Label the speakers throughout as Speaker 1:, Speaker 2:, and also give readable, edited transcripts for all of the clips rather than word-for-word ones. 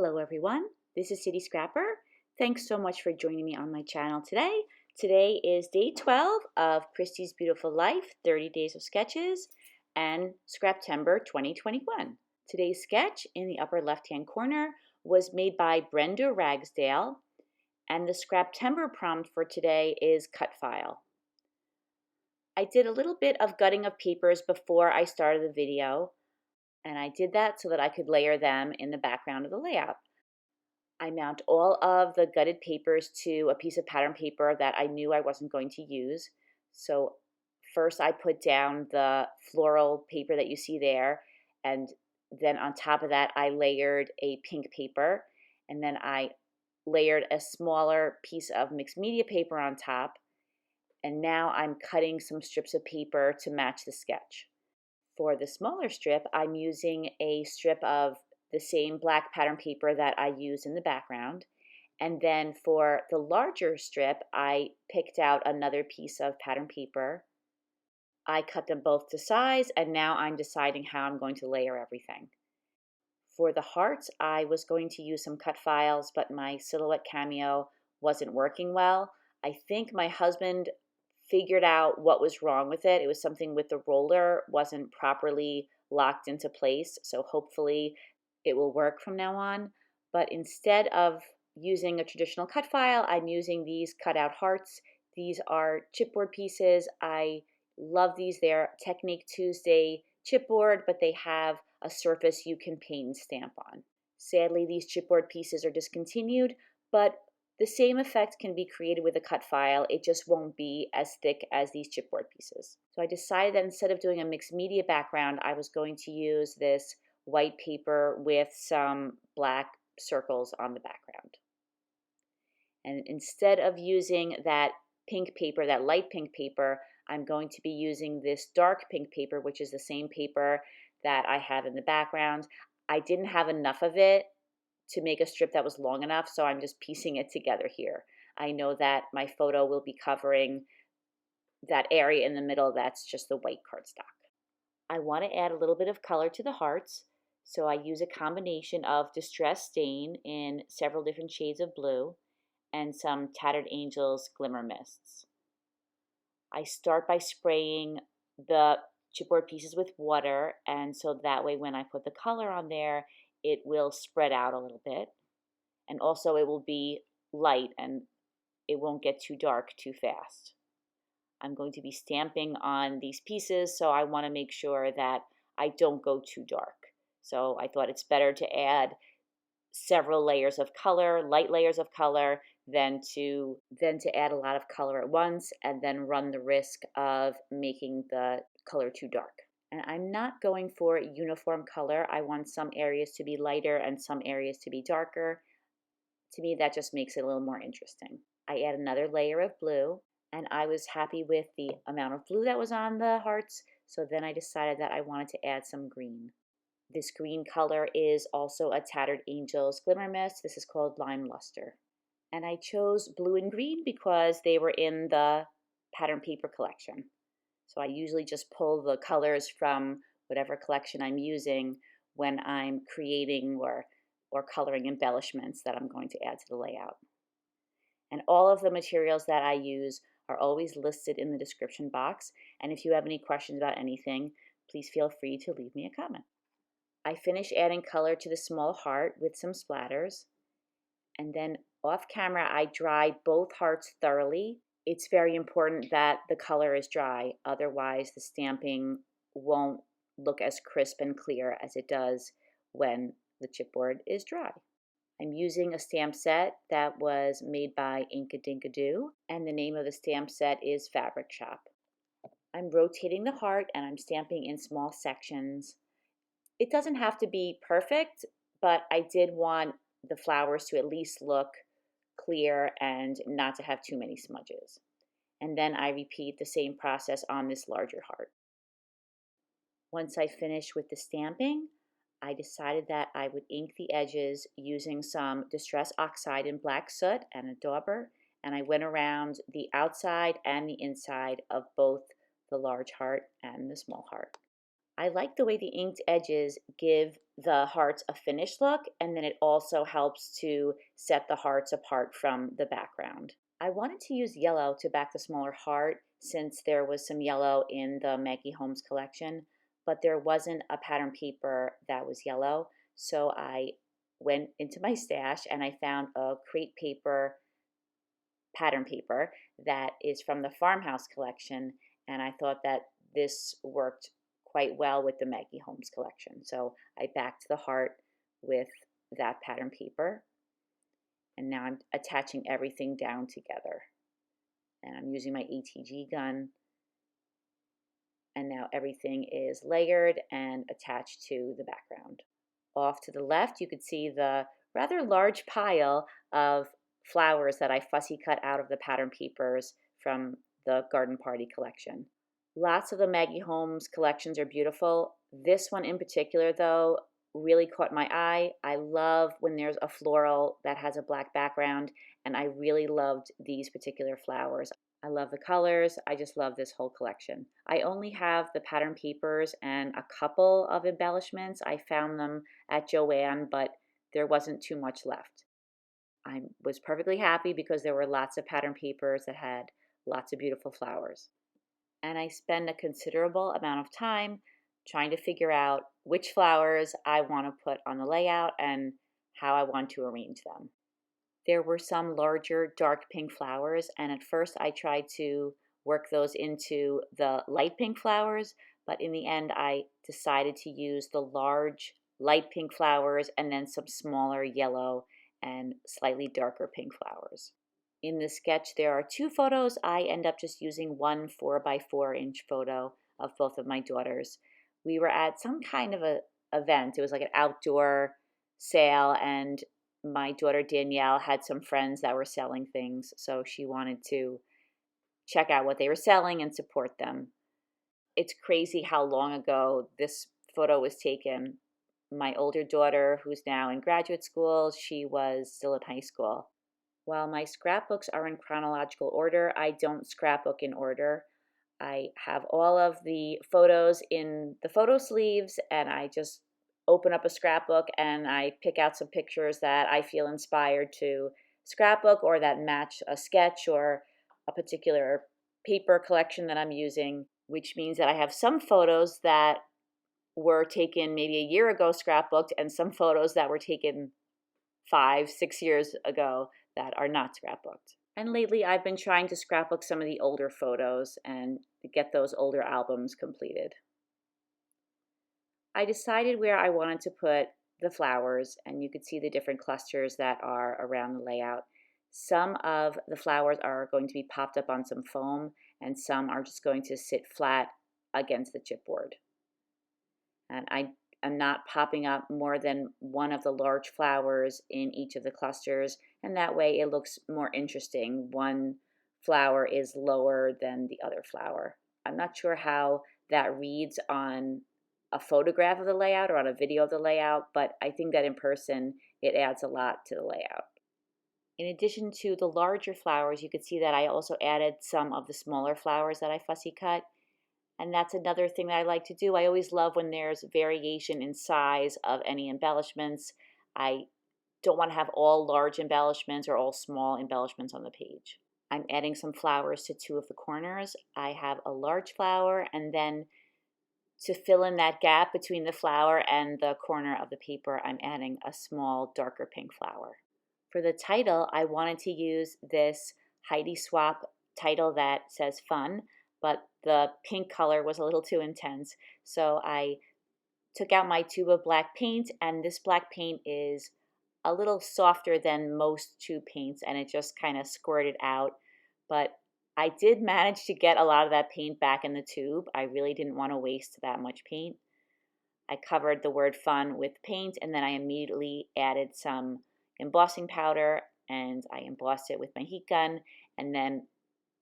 Speaker 1: Hello everyone, this is City Scrapper. Thanks so much for joining me on my channel today. Today is day 12 of Christy's Beautiful Life, 30 Days of Sketches, and Scraptember 2021. Today's sketch in the upper left-hand corner was made by Brenda Ragsdale, and the Scraptember prompt for today is cut file. I did a little bit of gutting of papers before I started the video, and I did that so that I could layer them in the background of the layout. I mount all of the gutted papers to a piece of pattern paper that I knew I wasn't going to use. So first I put down the floral paper that you see there, and then on top of that I layered a pink paper, and then I layered a smaller piece of mixed media paper on top, and now I'm cutting some strips of paper to match the sketch. For the smaller strip, I'm using a strip of the same black pattern paper that I used in the background. And then for the larger strip, I picked out another piece of pattern paper. I cut them both to size, and now I'm deciding how I'm going to layer everything. For the hearts, I was going to use some cut files, but my silhouette cameo wasn't working well. I think my husband figured out what was wrong with it. It was something with the roller wasn't properly locked into place, so hopefully it will work from now on. But instead of using a traditional cut file, I'm using these cutout hearts. These are chipboard pieces. I love these. They're Technique Tuesday chipboard, but they have a surface you can paint and stamp on. Sadly, these chipboard pieces are discontinued, but the same effect can be created with a cut file. It just won't be as thick as these chipboard pieces. So I decided that instead of doing a mixed media background, I was going to use this white paper with some black circles on the background. And instead of using that pink paper, that light pink paper, I'm going to be using this dark pink paper, which is the same paper that I have in the background. I didn't have enough of it to make a strip that was long enough, so I'm just piecing it together here. I know that my photo will be covering that area in the middle that's just the white cardstock. I want to add a little bit of color to the hearts, so I use a combination of Distress Stain in several different shades of blue and some Tattered Angels Glimmer Mists. I start by spraying the chipboard pieces with water, and so that way when I put the color on there, it will spread out a little bit, and also it will be light and it won't get too dark too fast. I'm going to be stamping on these pieces, so I want to make sure that I don't go too dark. So I thought it's better to add several layers of color, light layers of color, than to add a lot of color at once and then run the risk of making the color too dark. And I'm not going for uniform color. I want some areas to be lighter and some areas to be darker. To me, that just makes it a little more interesting. I add another layer of blue, and I was happy with the amount of blue that was on the hearts, so then I decided that I wanted to add some green. This green color is also a Tattered Angels Glimmer Mist. This is called Lime Luster. And I chose blue and green because they were in the pattern paper collection. So I usually just pull the colors from whatever collection I'm using when I'm creating or coloring embellishments that I'm going to add to the layout. And all of the materials that I use are always listed in the description box. And if you have any questions about anything, please feel free to leave me a comment. I finish adding color to the small heart with some splatters. And then off camera, I dry both hearts thoroughly. It's very important that the color is dry, otherwise the stamping won't look as crisp and clear as it does when the chipboard is dry. I'm using a stamp set that was made by Inkadinkado, and the name of the stamp set is Fabric Shop. I'm rotating the heart and I'm stamping in small sections. It doesn't have to be perfect, but I did want the flowers to at least look clear and not to have too many smudges. And then I repeat the same process on this larger heart. Once I finish with the stamping, I decided that I would ink the edges using some Distress Oxide in black soot and a dauber, and I went around the outside and the inside of both the large heart and the small heart. I like the way the inked edges give the hearts a finished look, and then it also helps to set the hearts apart from the background. I wanted to use yellow to back the smaller heart since there was some yellow in the Maggie Holmes collection, but there wasn't a pattern paper that was yellow, so I went into my stash and I found a crepe paper pattern paper that is from the Farmhouse collection, and I thought that this worked quite well with the Maggie Holmes collection. So I backed the heart with that pattern paper, and now I'm attaching everything down together. And I'm using my ATG gun, and now everything is layered and attached to the background. Off to the left, you could see the rather large pile of flowers that I fussy cut out of the pattern papers from the Garden Party collection. Lots of the Maggie Holmes collections are beautiful. This one in particular, though, really caught my eye. I love when there's a floral that has a black background, and I really loved these particular flowers. I love the colors. I just love this whole collection. I only have the pattern papers and a couple of embellishments. I found them at Joann, but there wasn't too much left. I was perfectly happy because there were lots of pattern papers that had lots of beautiful flowers. And I spend a considerable amount of time trying to figure out which flowers I want to put on the layout and how I want to arrange them. There were some larger dark pink flowers, and at first I tried to work those into the light pink flowers, but in the end I decided to use the large light pink flowers and then some smaller yellow and slightly darker pink flowers. In the sketch there are two photos. I end up just using one 4x4-inch photo of both of my daughters. We were at some kind of a event. It was like an outdoor sale, and my daughter Danielle had some friends that were selling things, so she wanted to check out what they were selling and support them. It's crazy how long ago this photo was taken. My older daughter, who's now in graduate school, she was still in high school. While my scrapbooks are in chronological order, I don't scrapbook in order. I have all of the photos in the photo sleeves, and I just open up a scrapbook and I pick out some pictures that I feel inspired to scrapbook or that match a sketch or a particular paper collection that I'm using, which means that I have some photos that were taken maybe a year ago scrapbooked and some photos that were taken 5-6 years ago that are not scrapbooked. And lately I've been trying to scrapbook some of the older photos and get those older albums completed. I decided where I wanted to put the flowers, and you could see the different clusters that are around the layout. Some of the flowers are going to be popped up on some foam, and some are just going to sit flat against the chipboard. And I am not popping up more than one of the large flowers in each of the clusters, and that way it looks more interesting. One flower is lower than the other flower. I'm not sure how that reads on a photograph of the layout or on a video of the layout, but I think that in person it adds a lot to the layout. In addition to the larger flowers, you could see that I also added some of the smaller flowers that I fussy cut. And that's another thing that I like to do. I always love when there's variation in size of any embellishments. I don't want to have all large embellishments or all small embellishments on the page. I'm adding some flowers to two of the corners. I have a large flower, and then to fill in that gap between the flower and the corner of the paper, I'm adding a small darker pink flower. For the title, I wanted to use this Heidi Swapp title that says fun, but the pink color was a little too intense. So I took out my tube of black paint, and this black paint is a little softer than most tube paints, and it just kind of squirted out. But I did manage to get a lot of that paint back in the tube. I really didn't want to waste that much paint. I covered the word fun with paint, and then I immediately added some embossing powder, and I embossed it with my heat gun. And then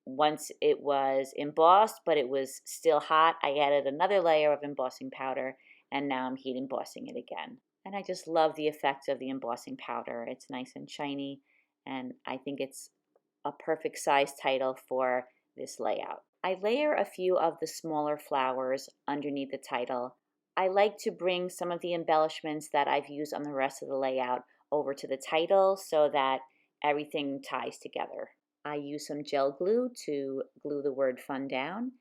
Speaker 1: once it was embossed, but it was still hot, I added another layer of embossing powder, and now I'm heat embossing it again. And I just love the effect of the embossing powder. It's nice and shiny, and I think it's a perfect size title for this layout. I layer a few of the smaller flowers underneath the title. I like to bring some of the embellishments that I've used on the rest of the layout over to the title so that everything ties together. I use some gel glue to glue the word fun down,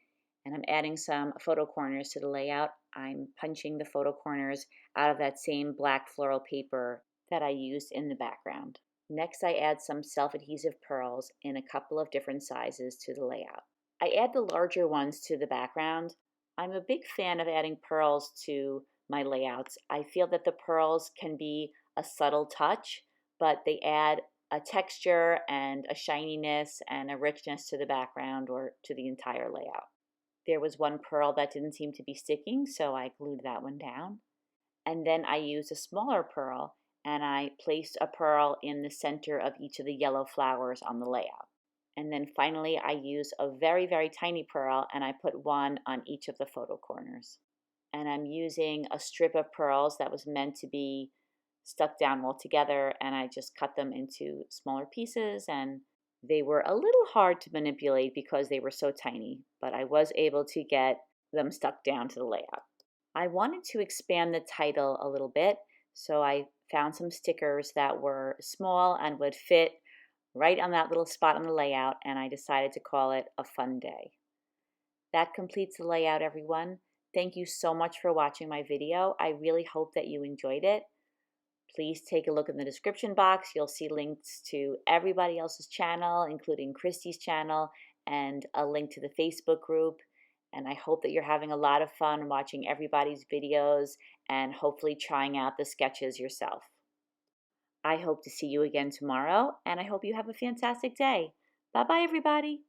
Speaker 1: and I'm adding some photo corners to the layout. I'm punching the photo corners out of that same black floral paper that I used in the background. Next, I add some self-adhesive pearls in a couple of different sizes to the layout. I add the larger ones to the background. I'm a big fan of adding pearls to my layouts. I feel that the pearls can be a subtle touch, but they add a texture and a shininess and a richness to the background or to the entire layout. There was one pearl that didn't seem to be sticking, so I glued that one down. And then I used a smaller pearl and I placed a pearl in the center of each of the yellow flowers on the layout. And then finally I used a very, very tiny pearl and I put one on each of the photo corners. And I'm using a strip of pearls that was meant to be stuck down all together, and I just cut them into smaller pieces, and they were a little hard to manipulate because they were so tiny, but I was able to get them stuck down to the layout. I wanted to expand the title a little bit, so I found some stickers that were small and would fit right on that little spot on the layout, and I decided to call it A Fun Day. That completes the layout, everyone. Thank you so much for watching my video. I really hope that you enjoyed it. Please take a look in the description box. You'll see links to everybody else's channel, including Christy's channel, and a link to the Facebook group. And I hope that you're having a lot of fun watching everybody's videos and hopefully trying out the sketches yourself. I hope to see you again tomorrow, and I hope you have a fantastic day. Bye-bye, everybody.